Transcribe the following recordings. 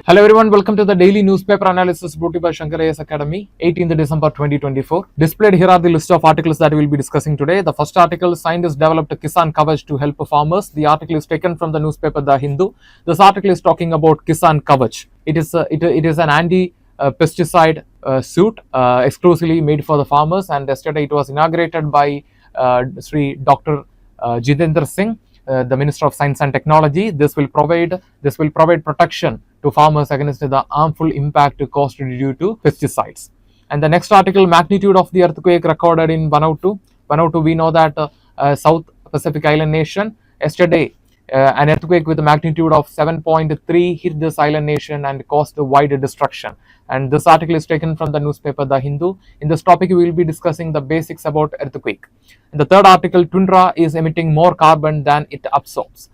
Hello everyone, welcome to the daily newspaper analysis brought to you by Shankar IAS Academy, 18th December 2024. Displayed here are the list of articles that we will be discussing today. The first article, scientists developed Kisan Kavach to help farmers. The article is taken from the newspaper The Hindu. This article is talking about Kisan Kavach. It is an anti-pesticide suit exclusively made for the farmers, and yesterday it was inaugurated by Sri Dr. Jitendra Singh, the Minister of Science and Technology. This will provide protection to farmers against the harmful impact caused due to pesticides. And the next article, magnitude of the earthquake recorded in Vanuatu. Vanuatu, we know that South Pacific island nation. Yesterday, an earthquake with a magnitude of 7.3 hit this island nation and caused wide destruction. And this article is taken from the newspaper The Hindu. In this topic, we will be discussing the basics about earthquake. In the third article, Tundra is emitting more carbon than it absorbs.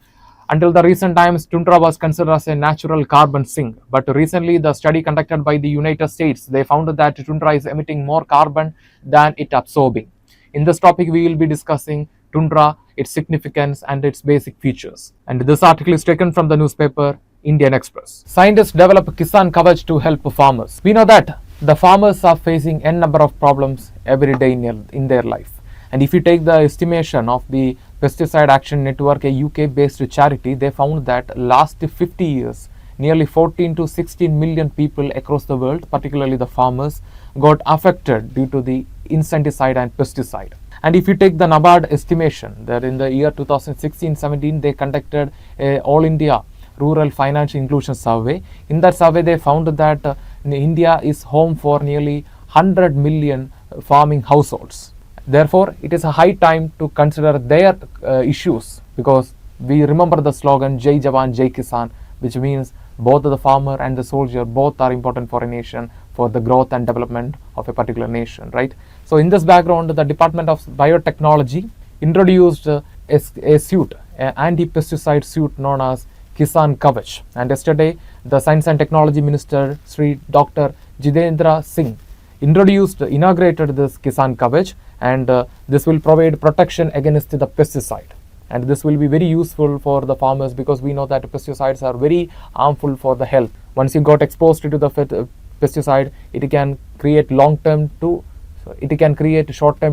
Until the recent times, Tundra was considered as a natural carbon sink. But recently, the study conducted by the United States, they found that Tundra is emitting more carbon than it absorbing. In this topic, we will be discussing Tundra, its significance, and its basic features. And this article is taken from the newspaper Indian Express. Scientists develop Kisan Kavach to help farmers. We know that the farmers are facing n number of problems every day in their life. And if you take the estimation of the Pesticide Action Network, a UK-based charity, they found that last 50 years, nearly 14 to 16 million people across the world, particularly the farmers, got affected due to the insecticide and pesticide. And if you take the NABARD estimation, that in the year 2016-17, they conducted a All India Rural Financial Inclusion Survey. In that survey, they found that India is home for nearly 100 million farming households. Therefore, it is a high time to consider their issues, because we remember the slogan Jai Jawan, Jai Kisan, which means both the farmer and the soldier, both are important for a nation, for the growth and development of a particular nation, right? So in this background, the Department of Biotechnology introduced a suit, an anti-pesticide suit known as Kisan Kavach. And yesterday, the Science and Technology Minister, Sri Dr. Jitendra Singh, inaugurated this Kisan Kavach, and this will provide protection against the pesticide. And this will be very useful for the farmers, because we know that pesticides are very harmful for the health. Once you got exposed to the pesticide, it can create short-term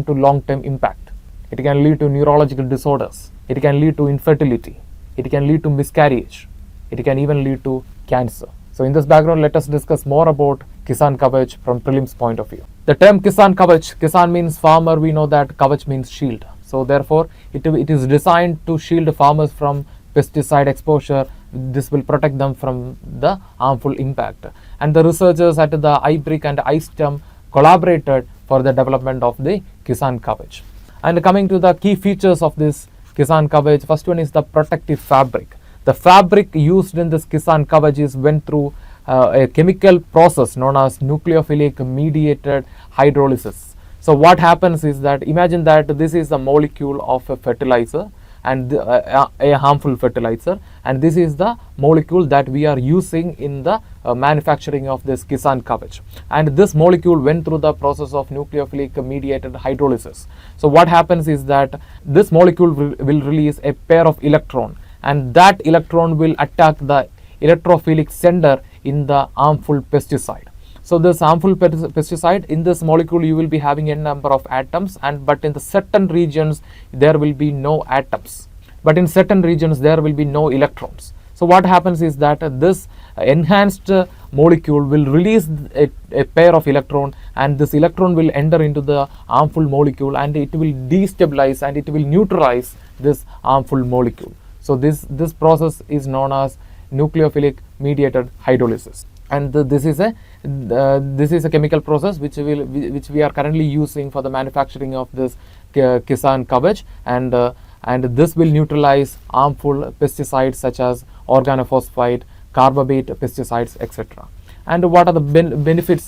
to long-term impact. It can lead to neurological disorders. It can lead to infertility. It can lead to miscarriage. It can even lead to cancer. So in this background, let us discuss more about Kisan Kavach from Prelims point of view. The term Kisan Kavach, Kisan means farmer, we know that Kavach means shield. So therefore, it is designed to shield farmers from pesticide exposure. This will protect them from the harmful impact. And the researchers at the iBrick and iStem collaborated for the development of the Kisan Kavach. And coming to the key features of this Kisan Kavach, first one is the protective fabric. The fabric used in this Kisan Kavach went through a chemical process known as nucleophilic mediated hydrolysis. So what happens is that, imagine that this is the molecule of a fertilizer, and a harmful fertilizer, and this is the molecule that we are using in the manufacturing of this Kisan Kavach. And this molecule went through the process of nucleophilic mediated hydrolysis. So what happens is that this molecule will release a pair of electrons, and that electron will attack the electrophilic sender in the harmful pesticide. So this harmful pesticide, in this molecule you will be having a number of atoms, but in the certain regions there will be no atoms, but in certain regions there will be no electrons. So what happens is that this enhanced molecule will release a pair of electrons, and this electron will enter into the harmful molecule, and it will destabilize and it will neutralize this harmful molecule. So this process is known as nucleophilic mediated hydrolysis, and this is a chemical process which we are currently using for the manufacturing of this Kisan Kavach, and this will neutralize harmful pesticides such as organophosphate, carbamate pesticides, etc. And what are the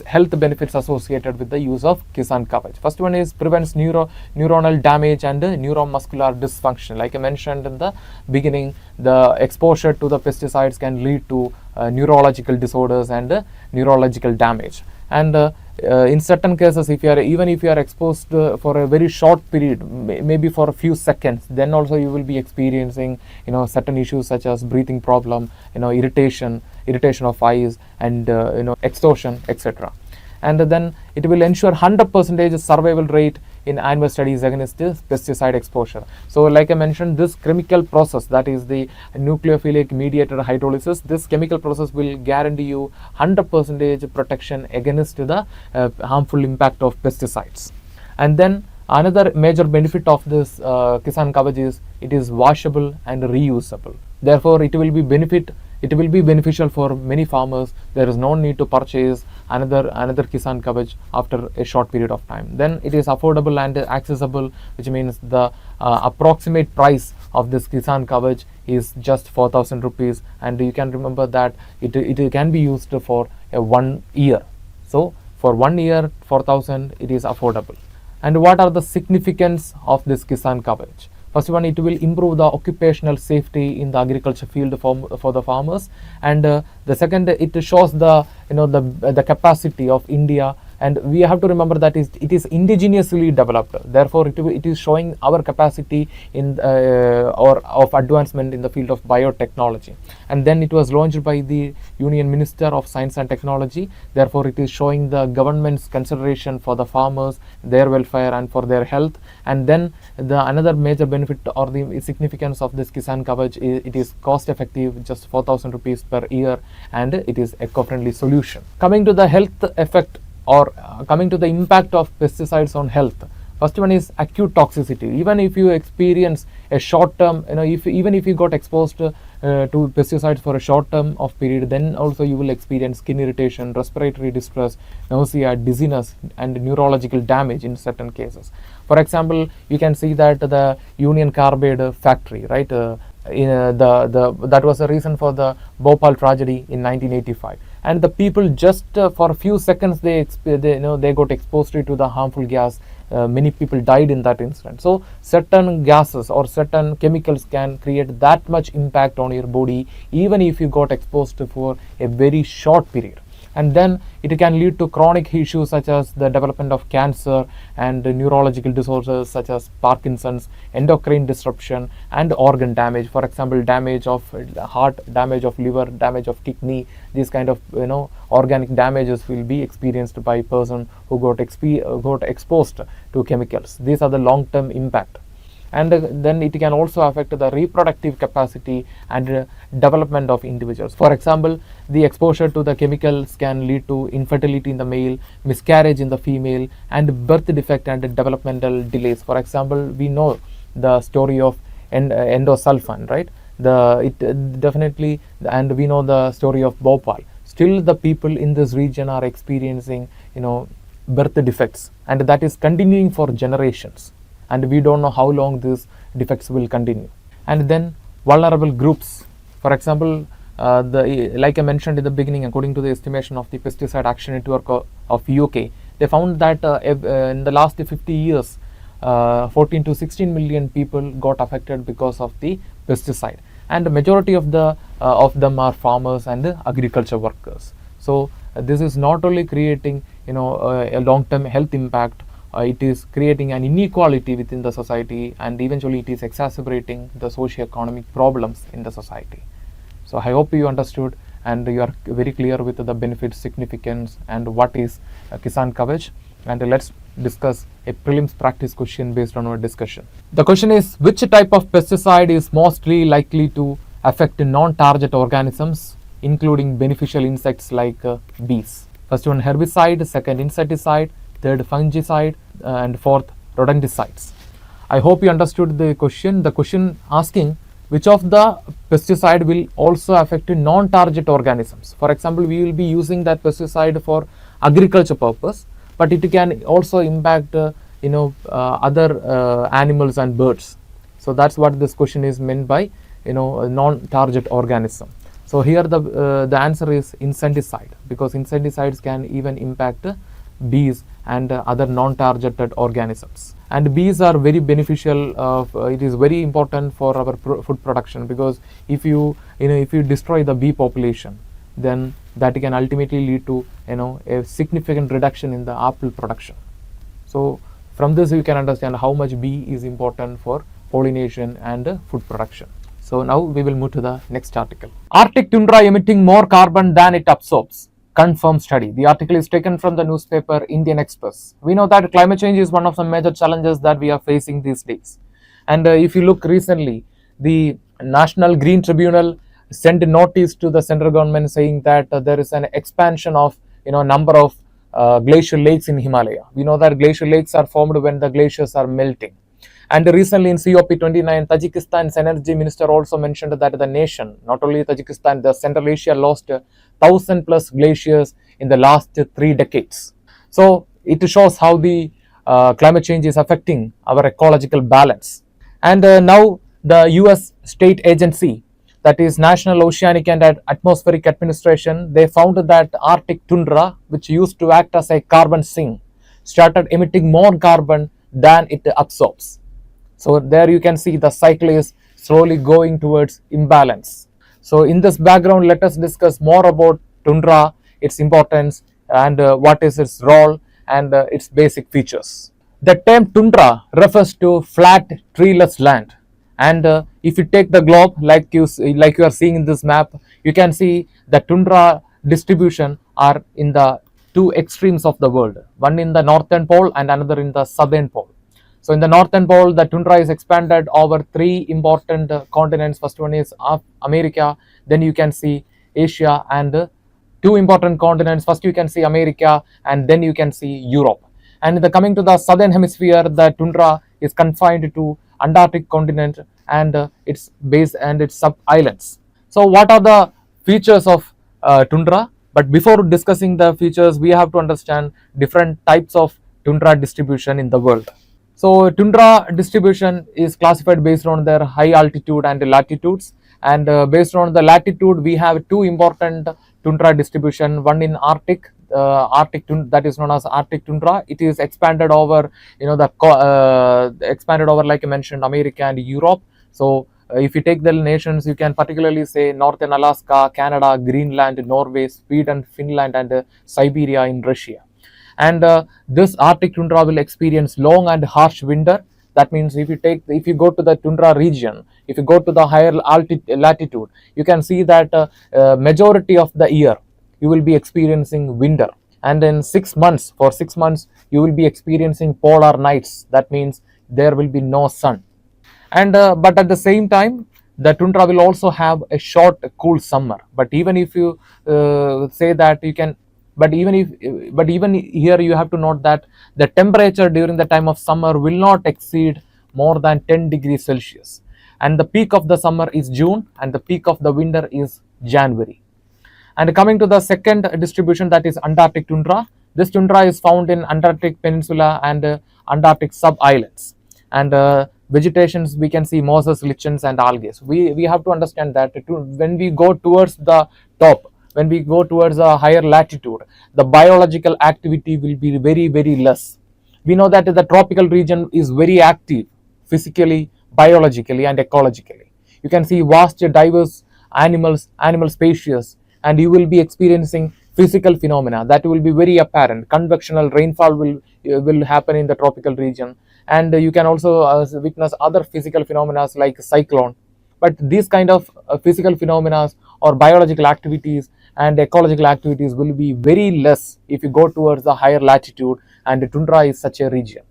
health benefits associated with the use of Kisan Kavach? First one is prevents neuronal damage and neuromuscular dysfunction. Like I mentioned in the beginning, the exposure to the pesticides can lead to neurological disorders and neurological damage. And in certain cases, if you are even if you are exposed for a very short period, maybe for a few seconds, then also you will be experiencing certain issues such as breathing problem, irritation of eyes, and exhaustion, etc. And then it will ensure 100% survival rate in animal studies against this pesticide exposure. So like I mentioned, this chemical process, that is the nucleophilic mediated hydrolysis, this chemical process will guarantee you 100% protection against the harmful impact of pesticides. And then another major benefit of this Kisan Kavach is it is washable and reusable. Therefore it will be beneficial for many farmers. There is no need to purchase another Kisan Kavach after a short period of time. Then it is affordable and accessible, which means the approximate price of this Kisan Kavach is just 4,000 rupees, and you can remember that it can be used for 1 year. So for 1 year, 4,000, it is affordable. And what are the significance of this Kisan Kavach? First one, it will improve the occupational safety in the agriculture field for the farmers, and the second, it shows the capacity of India, and we have to remember that it is indigenously developed. Therefore, it is showing our capacity in or of advancement in the field of biotechnology. And then it was launched by the Union Minister of Science and Technology. Therefore, it is showing the government's consideration for the farmers, their welfare, and for their health. And then another major benefit or the significance of this Kisan Kavach is it is cost effective, just 4,000 rupees per year, and it is eco-friendly solution. Coming to the health effect or coming to the impact of pesticides on health. First one is acute toxicity. Even if you experience a short term, even if you got exposed to pesticides for a short term of period, then also you will experience skin irritation, respiratory distress, nausea, dizziness, and neurological damage in certain cases. For example, you can see that the Union Carbide factory, right? That was the reason for the Bhopal tragedy in 1985, and the people just for a few seconds they got exposed to the harmful gas. Many people died in that incident. So certain gases or certain chemicals can create that much impact on your body even if you got exposed for a very short period. And then it can lead to chronic issues such as the development of cancer and neurological disorders such as Parkinson's, endocrine disruption, and organ damage. For example, damage of heart, damage of liver, damage of kidney. These kind of organic damages will be experienced by a person who got exposed to chemicals. These are the long-term impact. And then it can also affect the reproductive capacity and development of individuals. For example, the exposure to the chemicals can lead to infertility in the male, miscarriage in the female, and birth defect and developmental delays. For example, we know the story of endosulfan, right? Definitely, and we know the story of Bhopal. Still, the people in this region are experiencing, birth defects, and that is continuing for generations. And we don't know how long these defects will continue. And then vulnerable groups. For example, like I mentioned in the beginning, according to the estimation of the Pesticide Action Network of UK, they found that in the last 50 years, 14 to 16 million people got affected because of the pesticide, and the majority of them are farmers and agriculture workers. So this is not only creating a long-term health impact, it is creating an inequality within the society, and eventually it is exacerbating the socio-economic problems in the society. So I hope you understood and you are very clear with the benefits, significance, and what is Kisan Kavach. And let's discuss a prelims practice question based on our discussion. The question is, which type of pesticide is mostly likely to affect non-target organisms, including beneficial insects like bees? First one, herbicide; second, insecticide; third, fungicide; and fourth, rodenticides. I hope you understood the question. The question asking which of the pesticide will also affect non-target organisms. For example, we will be using that pesticide for agriculture purpose, but it can also impact other animals and birds. So that's what this question is meant by a non-target organism. So here the answer is insecticide, because insecticides can even impact bees and other non-targeted organisms. And bees are very beneficial. It is very important for our food production, because if you destroy the bee population, then that can ultimately lead to a significant reduction in the apple production. So from this you can understand how much bee is important for pollination and food production. So now we will move to the next article. Arctic tundra emitting more carbon than it absorbs. Confirmed study. The article is taken from the newspaper Indian Express. We know that climate change is one of the major challenges that we are facing these days. And if you look recently, the National Green Tribunal sent a notice to the central government saying that there is an expansion of number of glacial lakes in Himalaya. We know that glacial lakes are formed when the glaciers are melting. And recently in COP29, Tajikistan's energy minister also mentioned that the nation, not only Tajikistan, the Central Asia lost 1,000 plus glaciers in the last 3 decades. So it shows how the climate change is affecting our ecological balance. And now the US state agency, that is National Oceanic and Atmospheric Administration, they found that Arctic tundra, which used to act as a carbon sink, started emitting more carbon than it absorbs. So there you can see the cycle is slowly going towards imbalance. So in this background, let us discuss more about tundra, its importance, and what is its role and its basic features. The term tundra refers to flat, treeless land. And if you take the globe like you are seeing in this map, you can see the tundra distribution are in the 2 extremes of the world, one in the northern pole and another in the southern pole. So in the northern pole, the tundra is expanded over 3 important continents. First one is America, then you can see Asia, and 2 important continents. First you can see America and then you can see Europe. And coming to the southern hemisphere, the tundra is confined to Antarctic continent and its base and its sub-islands. So what are the features of tundra? But before discussing the features, we have to understand different types of tundra distribution in the world. So tundra distribution is classified based on their high altitude and latitudes, and based on the latitude we have 2 important tundra distribution, one in Arctic, that is known as Arctic tundra. It is expanded over expanded over, like I mentioned, America and Europe. So if you take the nations, you can particularly say northern Alaska, Canada, Greenland, Norway, Sweden, Finland, and Siberia in Russia. And this Arctic tundra will experience long and harsh winter. That means if you go to the tundra region, if you go to the higher latitude, you can see that majority of the year you will be experiencing winter, and in 6 months, for 6 months you will be experiencing polar nights. That means there will be no sun. And but at the same time, the tundra will also have a short cool summer. But even if you say that you can but even here you have to note that the temperature during the time of summer will not exceed more than 10 degrees Celsius, and the peak of the summer is June and the peak of the winter is January. And coming to the second distribution, that is Antarctic tundra. This tundra is found in Antarctic Peninsula and Antarctic sub-islands, and vegetations we can see mosses, lichens, and algae. We have to understand that when we go towards the top, when we go towards a higher latitude, the biological activity will be very, very less. We know that the tropical region is very active physically, biologically, and ecologically. You can see vast, diverse animal species, and you will be experiencing physical phenomena that will be very apparent. Convectional rainfall will happen in the tropical region, and you can also witness other physical phenomena like cyclone. But these kind of physical phenomena or biological activities and ecological activities will be very less if you go towards the higher latitude, and the tundra is such a region.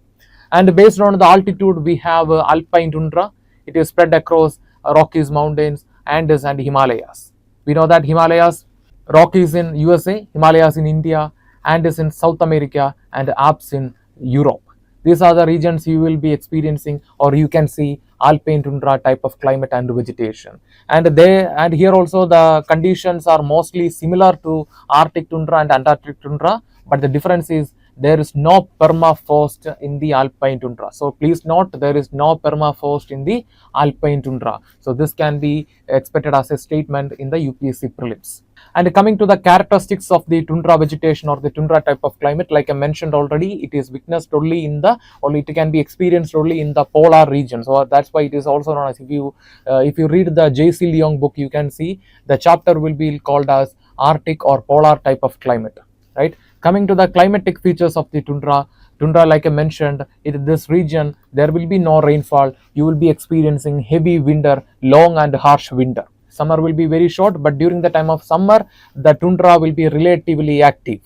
And based on the altitude, we have alpine tundra. It is spread across Rockies mountains, Andes, and Himalayas. We know that Himalayas, Rockies in USA, Himalayas in India, Andes in South America, and Alps in Europe. These are the regions you will be experiencing, or you can see alpine tundra type of climate and vegetation. And here also the conditions are mostly similar to Arctic tundra and Antarctic tundra, but the difference is there is no permafrost in the alpine tundra. So please note, there is no permafrost in the alpine tundra. So this can be expected as a statement in the UPSC prelims. And coming to the characteristics of the tundra vegetation or the tundra type of climate, like I mentioned already, it is witnessed only it can be experienced only in the polar region. So that's why it is also known as, if you read the J.C. Leong book, you can see the chapter will be called as Arctic or polar type of climate, right? Coming to the climatic features of the tundra, like I mentioned, in this region there will be no rainfall. You will be experiencing heavy winter, long and harsh winter. Summer will be very short, but during the time of summer, the tundra will be relatively active.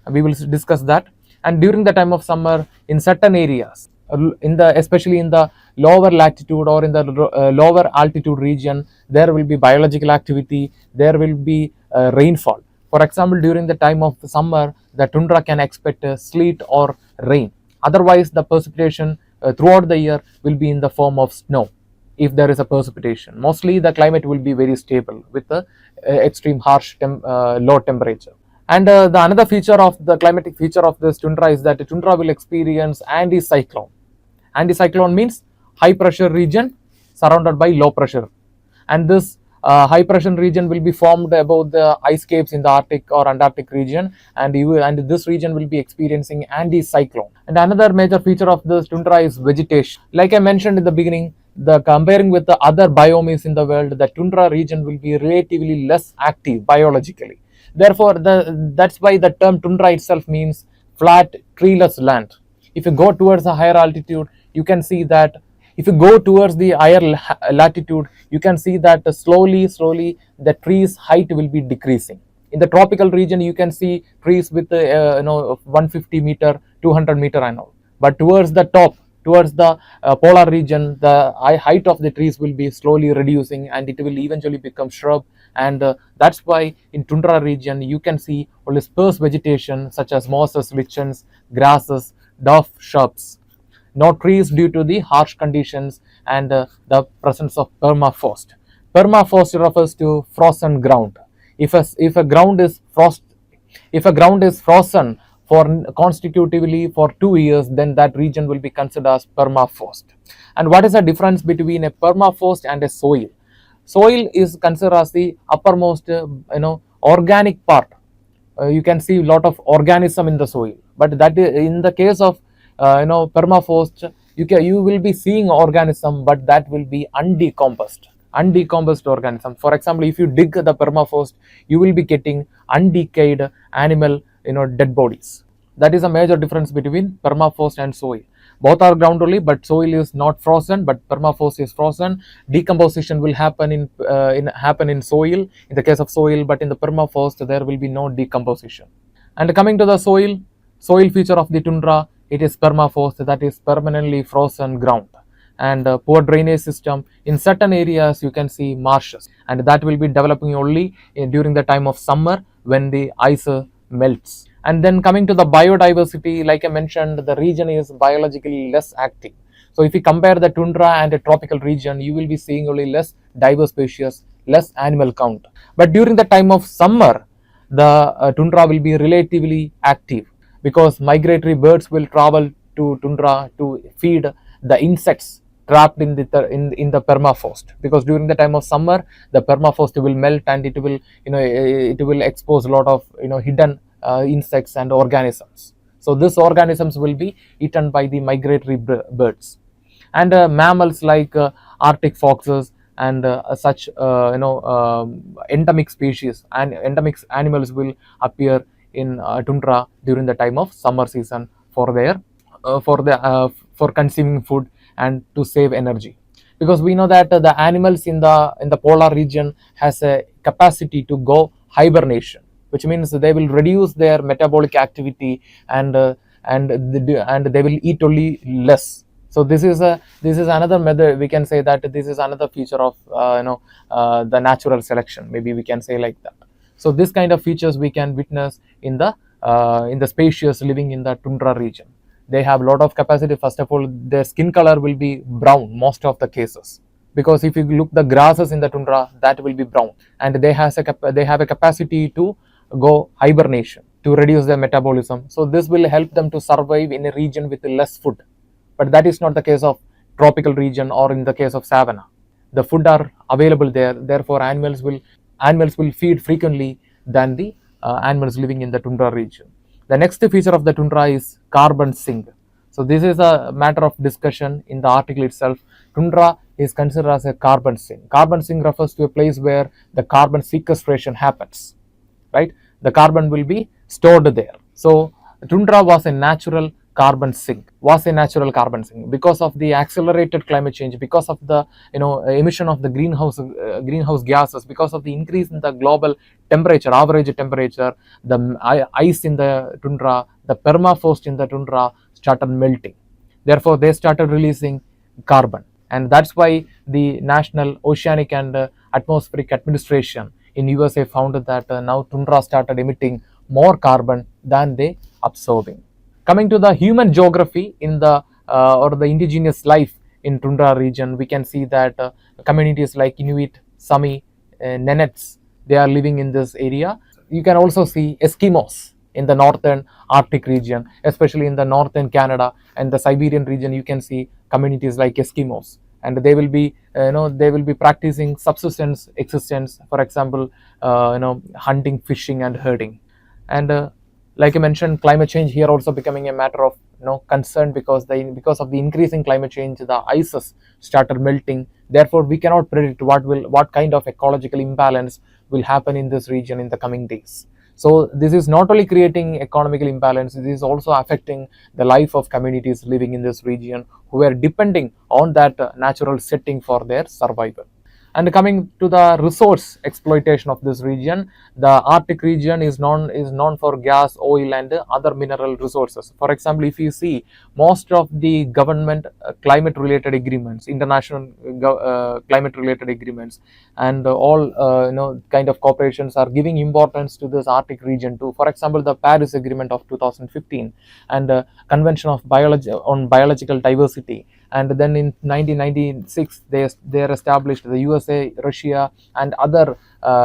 We will discuss that. And during the time of summer, in certain areas, especially in the lower latitude or in the lower altitude region, there will be biological activity, there will be rainfall. For example, during the time of summer, the tundra can expect sleet or rain. Otherwise, the precipitation throughout the year will be in the form of snow. If there is a precipitation, mostly the climate will be very stable with the extreme harsh low temperature. And the another feature of the climatic feature of this tundra is that the tundra will experience anticyclone. Anticyclone means high pressure region surrounded by low pressure, and this high pressure region will be formed above the ice caps in the Arctic or Antarctic region, and this region will be experiencing anticyclone. And another major feature of this tundra is vegetation. Like I mentioned in the beginning, the comparing with the other biomes in the world, the tundra region will be relatively less active biologically. Therefore, that's why the term tundra itself means flat, treeless land. If you go towards a higher altitude, you can see that if you go towards the higher latitude, you can see that slowly the trees height will be decreasing. In the tropical region, you can see trees with 150 meter, 200 meter and all. But towards the top, towards the polar region, the height of the trees will be slowly reducing, and it will eventually become shrub. And that's why in tundra region you can see only sparse vegetation such as mosses, lichens, grasses, dwarf shrubs. No trees due to the harsh conditions and the presence of permafrost. Permafrost refers to frozen ground. If a ground is frozen for constitutively for 2 years, then that region will be considered as permafrost. And what is the difference between a permafrost and a soil? Soil is considered as the uppermost organic part. You can see a lot of organism in the soil, but that is, in the case of permafrost, you will be seeing organism, but that will be undecomposed organism. For example, if you dig the permafrost, you will be getting undecayed animal dead bodies. That is a major difference between permafrost and soil. Both are ground only, but soil is not frozen, but permafrost is frozen. Decomposition will happen in soil, in the case of soil, but in the permafrost there will be no decomposition. And coming to the soil feature of the tundra, it is permafrost, that is permanently frozen ground, and poor drainage system. In certain areas you can see marshes, and that will be developing only during the time of summer when the ice melts. And then coming to the biodiversity, like I mentioned, the region is biologically less active. So if you compare the tundra and a tropical region, you will be seeing only less diverse species, less animal count. But during the time of summer, the tundra will be relatively active, because migratory birds will travel to tundra to feed the insects trapped in the permafrost, because during the time of summer the permafrost will melt, and it will expose a lot of hidden insects and organisms. So these organisms will be eaten by the migratory birds. And mammals like Arctic foxes and such endemic species and endemic animals will appear in tundra during the time of summer season for consuming food and to save energy, because we know that the animals in the polar region has a capacity to go hibernation, which means they will reduce their metabolic activity, and they will eat only less. So this is another method. We can say that this is another feature of the natural selection, maybe we can say like that. So this kind of features we can witness in the species living in the tundra region. They have a lot of capacity. First of all, their skin color will be brown most of the cases, because if you look the grasses in the tundra, that will be brown, and they have a capacity to go hibernation to reduce their metabolism. So this will help them to survive in a region with less food. But that is not the case of tropical region or in the case of savanna. The food are available there, therefore animals will feed frequently than the animals living in the tundra region. The next feature of the tundra is carbon sink. So this is a matter of discussion in the article itself. Tundra is considered as a carbon sink. Carbon sink refers to a place where the carbon sequestration happens. right? The carbon will be stored there. So tundra was a natural carbon sink, because of the accelerated climate change, because of the emission of the greenhouse gases, because of the increase in the global temperature, average temperature. The ice in the tundra, the permafrost in the tundra started melting. Therefore they started releasing carbon, and that's why the National Oceanic and Atmospheric Administration in USA found that now tundra started emitting more carbon than they absorbing. Coming to the human geography in the or the indigenous life in tundra region, we can see that communities like Inuit, Sami, Nenets, they are living in this area. You can also see Eskimos in the northern Arctic region, especially in the northern Canada and the Siberian region. You can see communities like Eskimos, and they will be they will be practicing subsistence existence, for example hunting, fishing and herding. And like I mentioned, climate change here also becoming a matter of concern, because of the increasing climate change, the ices started melting. Therefore we cannot predict what kind of ecological imbalance will happen in this region in the coming days. So this is not only creating economical imbalance, this is also affecting the life of communities living in this region, who are depending on that natural setting for their survival. And coming to the resource exploitation of this region, the Arctic region is known for gas, oil and other mineral resources. For example, if you see, most of the government climate related agreements, international climate related agreements, and all kind of corporations are giving importance to this Arctic region too. For example, the Paris Agreement of 2015 and Convention of Biological Diversity. And then in 1996 they established the USA, Russia and other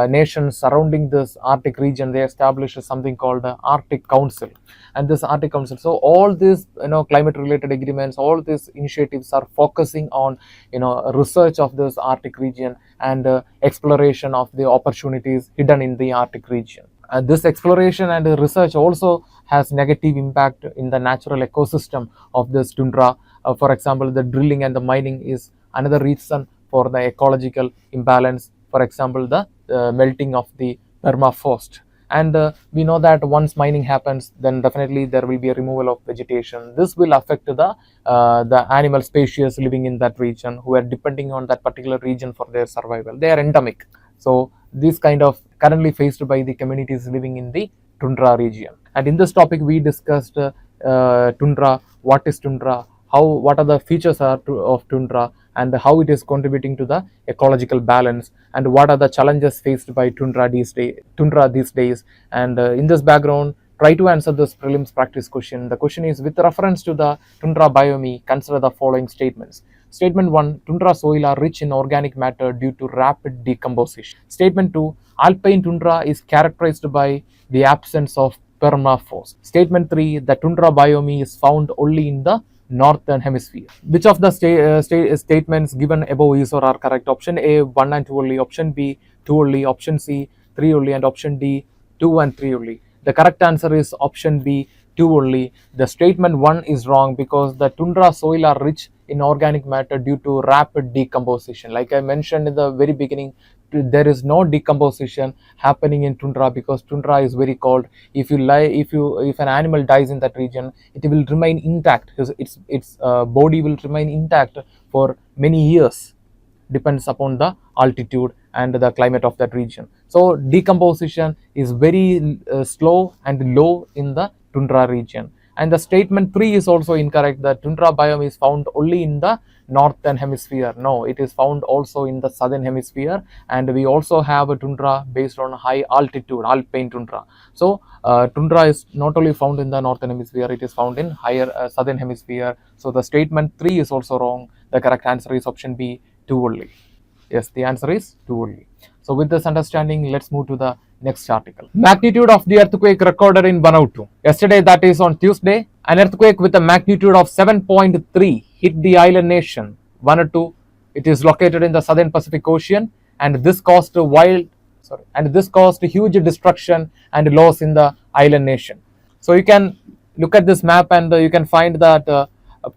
nations surrounding this Arctic region. They established something called the Arctic Council. And this Arctic Council, so all these climate related agreements, all these initiatives are focusing on research of this Arctic region and exploration of the opportunities hidden in the Arctic region. This exploration and research also has negative impact in the natural ecosystem of this tundra. For example, the drilling and the mining is another reason for the ecological imbalance. For example, the melting of the permafrost. And we know that once mining happens, then definitely there will be a removal of vegetation. This will affect the animal species living in that region, who are depending on that particular region for their survival. They are endemic. So this kind of currently faced by the communities living in the tundra region. And in this topic we discussed tundra, what is tundra, what are the features of tundra, and how it is contributing to the ecological balance, and what are the challenges faced by tundra these days. And in this background, try to answer this prelims practice question. The question is, with reference to the tundra biome, consider the following statements. Statement 1, tundra soil are rich in organic matter due to rapid decomposition. Statement 2, alpine tundra is characterized by the absence of permafrost. Statement 3, the tundra biome is found only in the northern hemisphere. Which of the statements given above is or are correct? Option A, 1 and 2 only. Option B, 2 only. Option C, 3 only. And option D, 2 and 3 only. The correct answer is option B, 2 only. The statement 1 is wrong, because the tundra soil are rich in organic matter due to rapid decomposition. Like I mentioned in the very beginning, there is no decomposition happening in tundra, because tundra is very cold. If an animal dies in that region, it will remain intact. Its body will remain intact for many years, depends upon the altitude and the climate of that region. So decomposition is very slow and low in the tundra region. And the statement 3 is also incorrect. The tundra biome is found only in the northern hemisphere. No, it is found also in the southern hemisphere, and we also have a tundra based on high altitude, alpine tundra. So tundra is not only found in the northern hemisphere, it is found in higher southern hemisphere. So the statement 3 is also wrong. The correct answer is option B, 2 only. Yes, the answer is 2 only. So with this understanding, let's move to the next article. Magnitude of the earthquake recorded in Vanuatu. Yesterday, that is on Tuesday, an earthquake with a magnitude of 7.3 hit the island nation Vanuatu. It is located in the southern Pacific Ocean, and this caused huge destruction and loss in the island nation. So you can look at this map, and you can find that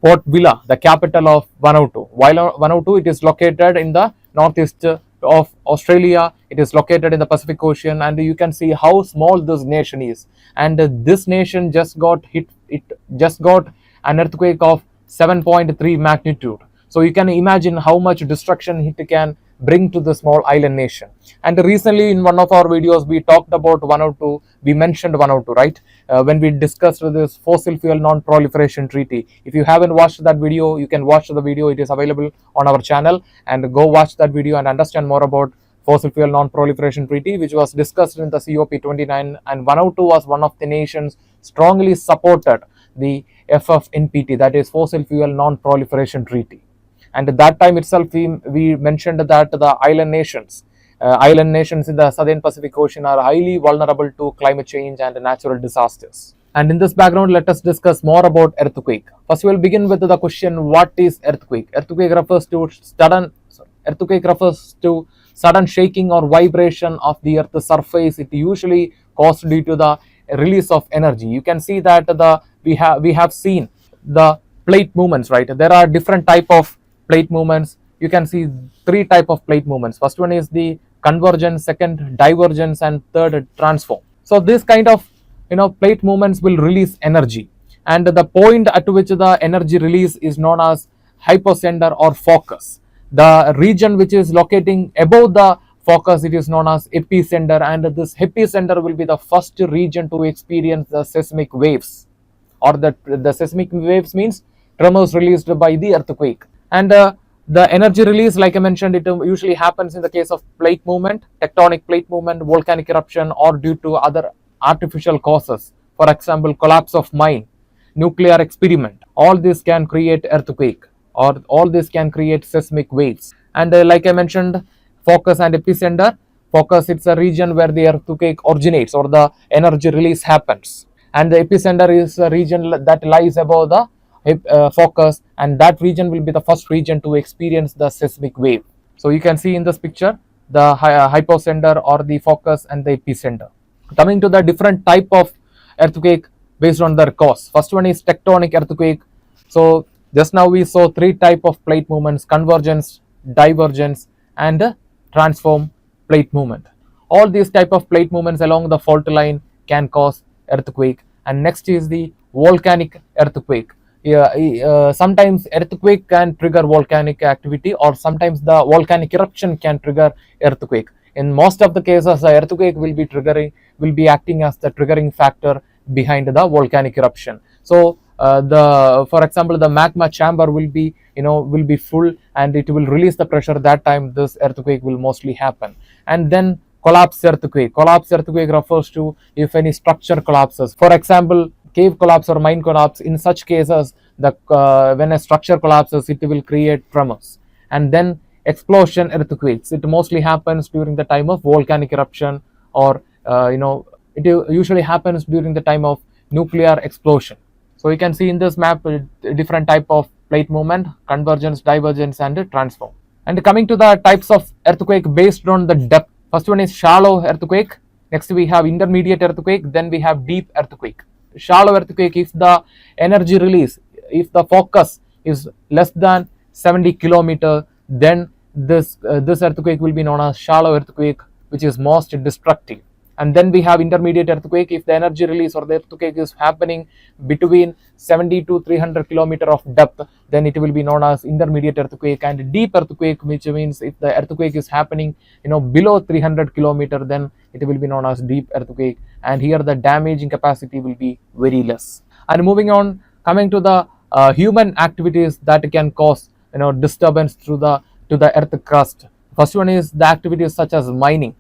Port Vila, the capital of Vanuatu. While Vanuatu, it is located in the northeast of Australia. It is located in the Pacific Ocean, and you can see how small this nation is. And this nation just got hit. It just got an earthquake of 7.3 magnitude. So you can imagine how much destruction it can bring to the small island nation. And recently in one of our videos we talked about Vanuatu, we mentioned Vanuatu, right? When we discussed this fossil fuel non-proliferation treaty. If you haven't watched that video, you can watch the video. It is available on our channel, and go watch that video and understand more about fossil fuel non-proliferation treaty, which was discussed in the COP29, and Vanuatu was one of the nations strongly supported the FFNPT, that is fossil fuel non-proliferation treaty. And at that time itself we mentioned that the island nations in the southern Pacific Ocean are highly vulnerable to climate change and natural disasters. And in this background, let us discuss more about earthquake. First, we will begin with the question, what is earthquake? Earthquake refers to sudden shaking or vibration of the earth's surface. It usually caused due to the release of energy. You can see that we have seen the plate movements, right? There are different type of plate movements. You can see three type of plate movements. First one is the convergence, second divergence, and third transform. So this kind of plate movements will release energy, and the point at which the energy release is known as hypocenter or focus. The region which is locating above the focus, it is known as epicenter, and this epicenter will be the first region to experience the seismic waves, or the seismic waves means tremors released by the earthquake. And the energy release, like I mentioned, it usually happens in the case of plate movement, tectonic plate movement, volcanic eruption, or due to other artificial causes. For example, collapse of mine, nuclear experiment. All this can create earthquake, or all this can create seismic waves. And like I mentioned, focus and epicenter. Focus, it's a region where the earthquake originates or the energy release happens, and the epicenter is a region that lies above the focus, and that region will be the first region to experience the seismic wave. So you can see in this picture the hypocenter or the focus and the epicenter. Coming to the different type of earthquake based on their cause. First one is tectonic earthquake. So just now we saw three type of plate movements: convergence, divergence, and transform plate movement. All these type of plate movements along the fault line can cause earthquake. And next is the volcanic earthquake. Sometimes earthquake can trigger volcanic activity, or sometimes the volcanic eruption can trigger earthquake. In most of the cases, the earthquake will be acting as the triggering factor behind the volcanic eruption. So for example, the magma chamber will be full, and it will release the pressure. That time this earthquake will mostly happen. And then collapse earthquake. Collapse earthquake refers to if any structure collapses. For example, cave collapse or mine collapse. In such cases, when a structure collapses, it will create tremors. And then explosion earthquakes. It mostly happens during the time of volcanic eruption, or it usually happens during the time of nuclear explosion. So you can see in this map different type of plate movement: convergence, divergence, and transform. And coming to the types of earthquake based on the depth. First one is shallow earthquake. Next we have intermediate earthquake. Then we have deep earthquake. Shallow earthquake, if the energy release, if the focus is less than 70 kilometers, then this earthquake will be known as shallow earthquake, which is most destructive. And then we have intermediate earthquake. If the energy release or the earthquake is happening between 70 to 300 kilometers of depth, then it will be known as intermediate earthquake. And deep earthquake, which means if the earthquake is happening below 300 kilometers, then it will be known as deep earthquake. And here the damaging capacity will be very less. And moving on, coming to the human activities that can cause disturbance to the earth crust. First one is the activities such as mining.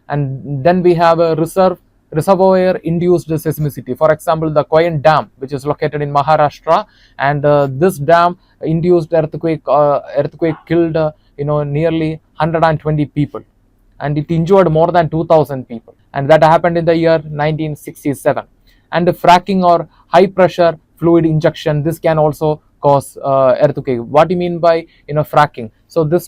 And then we have a reservoir induced seismicity. For example, the Koyan Dam, which is located in Maharashtra, and this dam induced earthquake killed nearly 120 people, and it injured more than 2,000 people, and that happened in the year 1967. And fracking or high pressure fluid injection, this can also cause earthquake. What do you mean by fracking? So this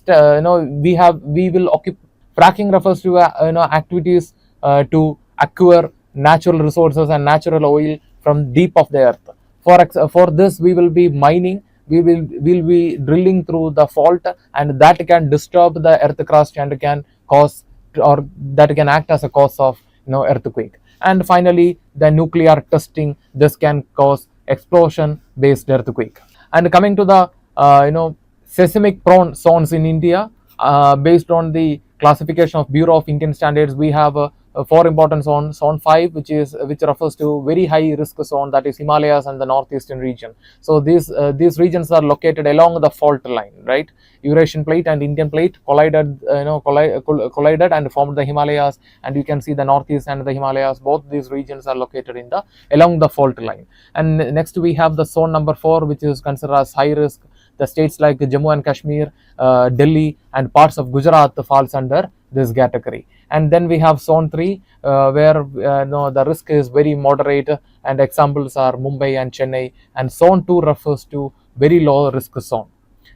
fracking refers to activities to acquire natural resources and natural oil from deep of the earth. For this we will be mining, we will be drilling through the fault, and that can disturb the earth crust and can cause or that can act as a cause of earthquake. And finally, the nuclear testing, this can cause explosion based earthquake. And coming to the seismic prone zones in India, based on the classification of Bureau of Indian Standards, we have four important zones. Zone 5, which refers to very high risk zone, that is Himalayas and the northeastern region. So these regions are located along the fault line, right? Eurasian plate and Indian plate collided, collided and formed the Himalayas, and you can see the northeast and the Himalayas. Both these regions are located in the along the fault line. And next we have the zone number 4, which is considered as high risk. The states like Jammu and Kashmir, Delhi, and parts of Gujarat falls under this category. And then we have zone 3, where the risk is very moderate, and examples are Mumbai and Chennai. And zone 2 refers to very low risk zone.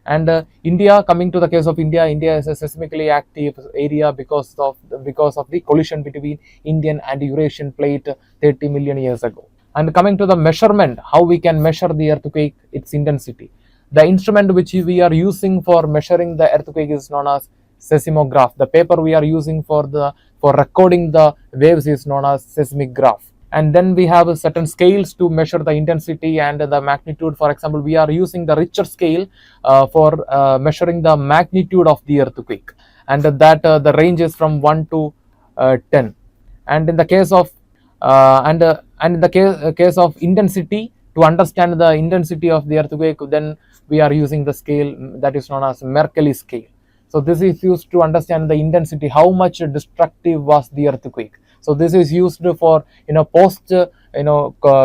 And India, coming to the case of India, India is a seismically active area because of the collision between Indian and Eurasian plate 30 million years ago. And coming to the measurement, how we can measure the earthquake, its intensity. The instrument which we are using for measuring the earthquake is known as seismograph. The paper we are using for recording the waves is known as seismograph. And then we have certain scales to measure the intensity and the magnitude. For example, we are using the Richter scale for measuring the magnitude of the earthquake, and that the range is from 1 to 10. And in the case of in the case of intensity, to understand the intensity of the earthquake, then we are using the scale that is known as Mercalli scale. So this is used to understand the intensity, how much destructive was the earthquake. So this is used for post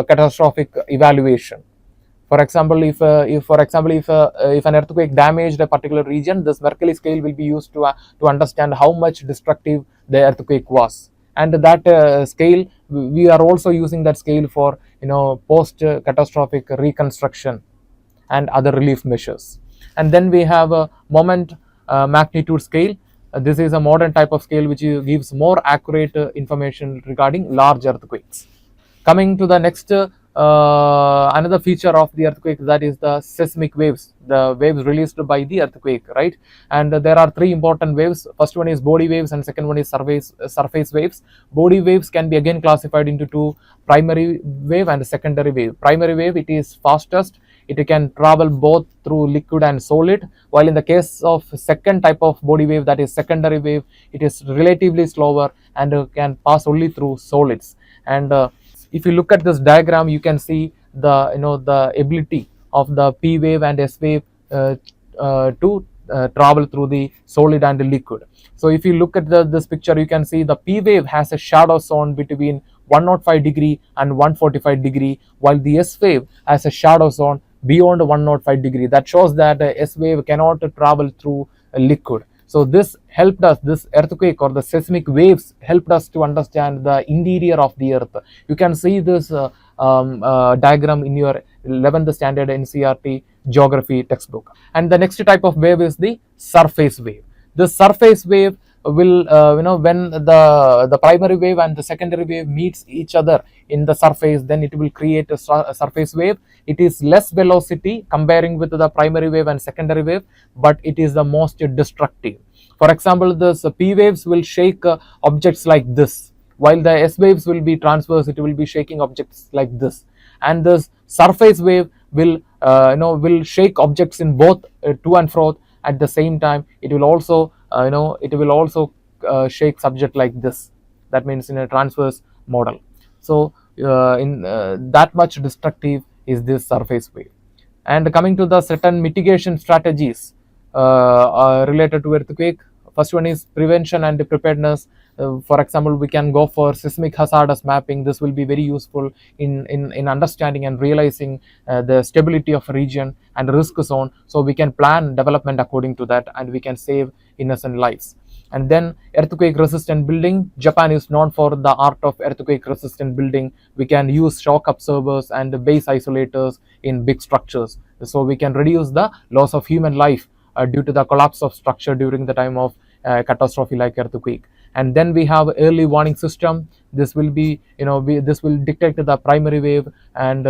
catastrophic evaluation. For example, if an earthquake damaged a particular region, this Mercalli scale will be used to understand how much destructive the earthquake was. And that scale, we are also using that scale for post catastrophic reconstruction and other relief measures. And then we have a moment magnitude scale. This is a modern type of scale which gives more accurate information regarding large earthquakes. Coming to the next another feature of the earthquake, that is the seismic waves, the waves released by the earthquake, right? And there are three important waves. First one is body waves, and second one is surface waves. Body waves can be again classified into two: primary wave and secondary wave. Primary wave, it is fastest. It can travel both through liquid and solid, while in the case of second type of body wave, that is secondary wave, it is relatively slower and can pass only through solids. And if you look at this diagram, you can see the ability of the P wave and S wave to travel through the solid and the liquid. So if you look at this picture, you can see the P wave has a shadow zone between 105 degree and 145 degree, while the S wave has a shadow zone beyond 105 degree. That shows that S wave cannot travel through a liquid. So this helped us, this earthquake or the seismic waves helped us to understand the interior of the earth. You can see this diagram in your 11th standard NCERT geography textbook. And the next type of wave is the surface wave. The surface wave will when the primary wave and the secondary wave meets each other in the surface, then it will create a surface wave. It is less velocity comparing with the primary wave and secondary wave, but it is the most destructive. For example, the P waves will shake objects like this, while the S waves will be transverse, it will be shaking objects like this. And this surface wave will will shake objects in both to and fro at the same time. It will also shake subject like this. That means in a transverse model. So that much destructive is this surface wave. And coming to the certain mitigation strategies related to earthquake, first one is prevention and preparedness. For example, we can go for seismic hazardous mapping. This will be very useful in understanding and realizing the stability of a region and risk zone, so we can plan development according to that, and we can save innocent lives. And then earthquake resistant building. Japan is known for the art of earthquake resistant building. We can use shock absorbers and base isolators in big structures, so we can reduce the loss of human life due to the collapse of structure during the time of catastrophe like earthquake. And then we have early warning system. This will be, this will detect the primary wave, and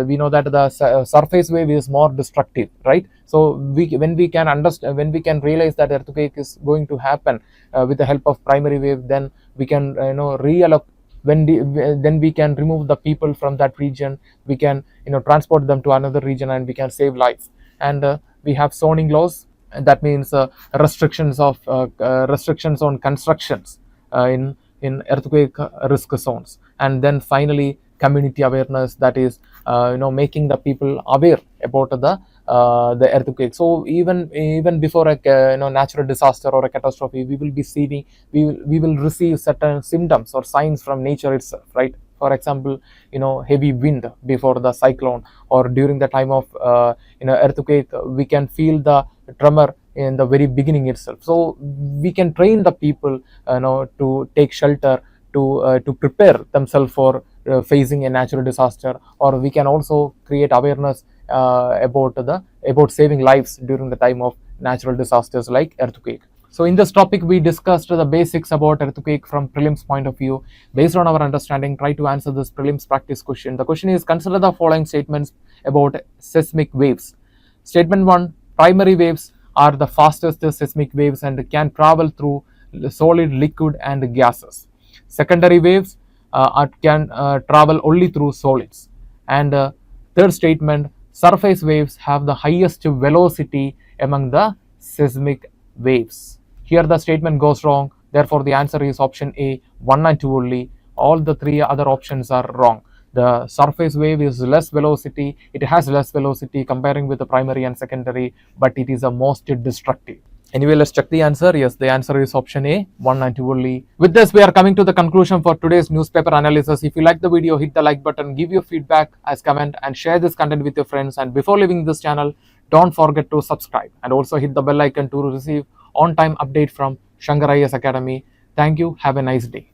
we know that the surface wave is more destructive, right? So when we can understand, when we can realize that earthquake is going to happen with the help of primary wave, then we can reallocate. Then we can remove the people from that region, we can transport them to another region, and we can save lives. And we have zoning laws, and that means restrictions on constructions in earthquake risk zones. And then finally community awareness, that is making the people aware about the earthquake. So even before a natural disaster or a catastrophe, we will be seeing, we will receive certain symptoms or signs from nature itself, right? For example, heavy wind before the cyclone, or during the time of earthquake, we can feel the tremor in the very beginning itself. So we can train the people to take shelter, to prepare themselves for facing a natural disaster. Or we can also create awareness about saving lives during the time of natural disasters like earthquake. So in this topic, we discussed the basics about earthquake from prelims point of view. Based on our understanding, try to answer this prelims practice question. The question is, consider the following statements about seismic waves. Statement 1, primary waves are the fastest seismic waves and can travel through solid, liquid and gases. Secondary waves can travel only through solids. And third statement, surface waves have the highest velocity among the seismic waves. Here the statement goes wrong, therefore the answer is option A, 1 and 2 only. All the 3 other options are wrong. The surface wave is less velocity, it has less velocity comparing with the primary and secondary, but it is the most destructive. Anyway, let's check the answer. Yes, the answer is option A, 1 and 2 only. With this, we are coming to the conclusion for today's newspaper analysis. If you like the video, hit the like button, give your feedback as comment, and share this content with your friends. And before leaving this channel, don't forget to subscribe and also hit the bell icon to receive on-time update from Shankar IAS Academy. Thank you. Have a nice day.